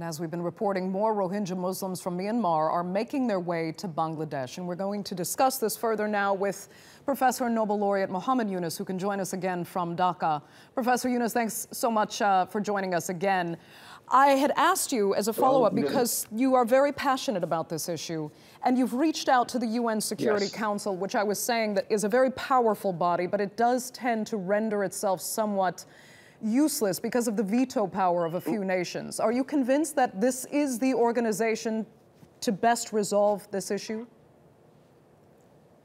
And as we've been reporting, more Rohingya Muslims from Myanmar are making their way to Bangladesh. And we're going to discuss this further now with Professor and Nobel Laureate Muhammad Yunus, who can join us again from Dhaka. Professor Yunus, thanks so much for joining us again. I had asked you as a follow-up because you are very passionate about this issue, and you've reached out to the UN Security Council, which I was saying that is a very powerful body, but it does tend to render itself somewhat useless because of the veto power of a few nations. Are you convinced that this is the organization to best resolve this issue?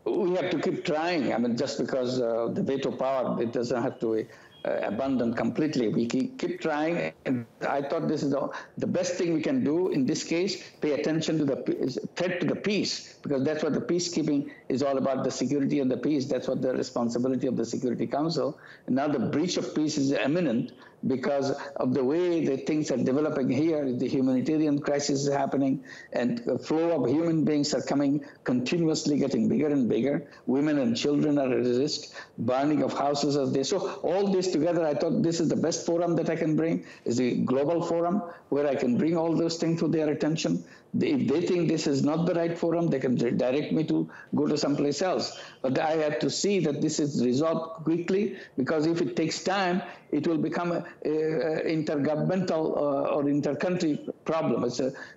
We have to keep trying. I mean, just because the veto power, it doesn't have to be abandoned completely. We keep trying, and I thought this is the best thing we can do in this case, pay attention to the threat to the peace, because that's what the peacekeeping is all about, the security and the peace. That's what the responsibility of the Security Council. And now the breach of peace is imminent because of the way the things are developing here. The humanitarian crisis is happening, and the flow of human beings are coming continuously, getting bigger and bigger. Women and children are at risk. Burning of houses are there. So all this together, I thought this is the best forum that I can bring, is a global forum where I can bring all those things to their attention. If they think this is not the right forum, they can direct me to go to someplace else. But I have to see that this is resolved quickly, because if it takes time, it will become an intergovernmental or inter-country problem.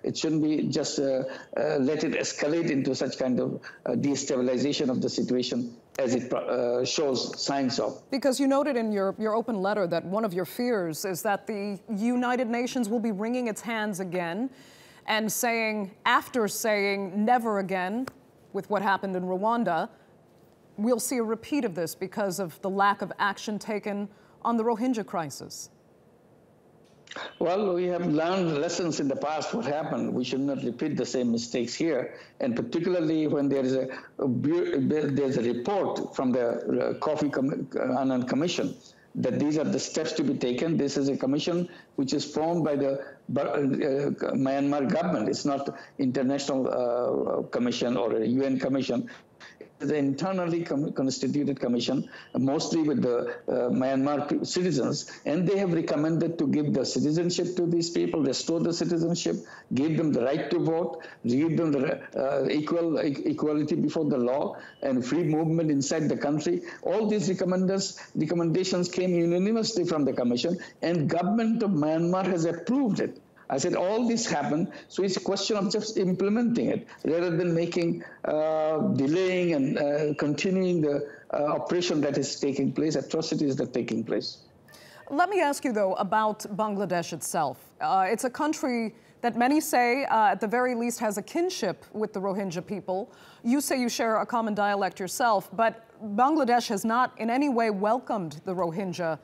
It shouldn't be just let it escalate into such kind of destabilization of the situation as it shows signs of. Because you noted in your open letter that one of your fears is that the United Nations will be wringing its hands again and saying, after saying never again with what happened in Rwanda, we'll see a repeat of this because of the lack of action taken on the Rohingya crisis. Well, we have learned lessons in the past what happened. We should not repeat the same mistakes here, and particularly when there's a report from the Kofi Annan Commission that these are the steps to be taken. This is a commission which is formed by the Myanmar government. It's not international commission or a UN commission. The internally constituted commission, mostly with the Myanmar citizens, and they have recommended to give the citizenship to these people, restore the citizenship, give them the right to vote, give them the equality before the law, and free movement inside the country. All these recommendations came unanimously from the commission, and government of Myanmar has approved it. I said all this happened, so it's a question of just implementing it rather than making, delaying and continuing the operation that is taking place, atrocities that are taking place. Let me ask you, though, about Bangladesh itself. It's a country that many say, at the very least, has a kinship with the Rohingya people. You say you share a common dialect yourself, but Bangladesh has not in any way welcomed the Rohingya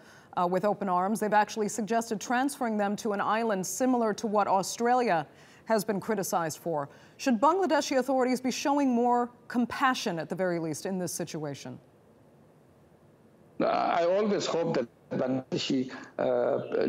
with open arms. They've actually suggested transferring them to an island similar to what Australia has been criticized for. Should Bangladeshi authorities be showing more compassion, at the very least, in this situation? I always hope that Bangladeshi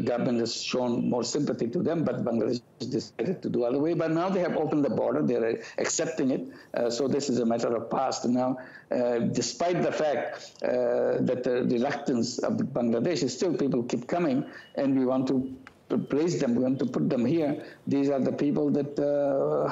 government has shown more sympathy to them, but Bangladesh decided to do other way. But now they have opened the border; they are accepting it. So this is a matter of past now. Despite the fact that the reluctance of Bangladesh, still people keep coming, and we want to place them. We want to put them here. These are the people that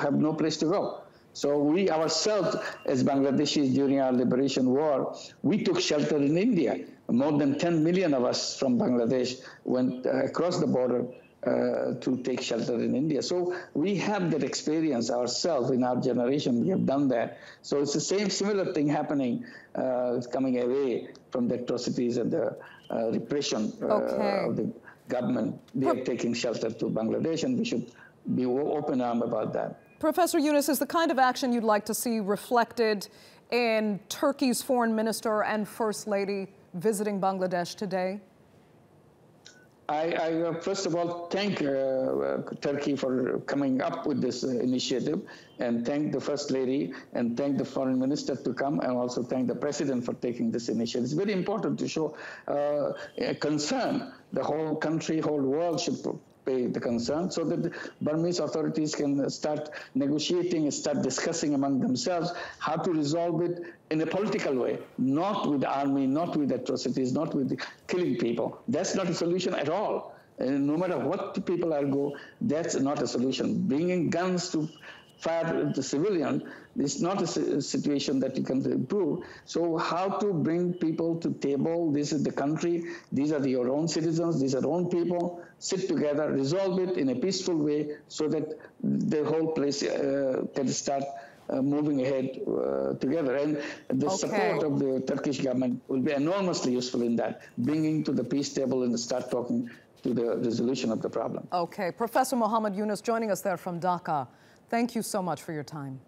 have no place to go. So we ourselves, as Bangladeshis during our liberation war, we took shelter in India. More than 10 million of us from Bangladesh went across the border to take shelter in India. So we have that experience ourselves in our generation. We have done that. So it's the similar thing happening, coming away from the atrocities and the repression of the government. They are taking shelter to Bangladesh, and we should be open armed about that. Professor Yunus, is the kind of action you'd like to see reflected in Turkey's foreign minister and first lady visiting Bangladesh today? I first of all thank Turkey for coming up with this initiative, and thank the First Lady, and thank the Foreign Minister to come, and also thank the President for taking this initiative. It's very important to show concern. The whole country, whole world should pay the concern, so that the Burmese authorities can start negotiating and start discussing among themselves how to resolve it in a political way, not with the army, not with atrocities, not with killing people. That's not a solution at all. And no matter what the people are go, that's not a solution. Bringing guns to fire the civilian is not a situation that you can improve. So how to bring people to table? This is the country. These are your own citizens. These are your own people. Sit together, resolve it in a peaceful way, so that the whole place can start moving ahead together. And the support of the Turkish government will be enormously useful in that, bringing to the peace table and start talking to the resolution of the problem. Okay. Professor Mohammed Yunus joining us there from Dhaka. Thank you so much for your time.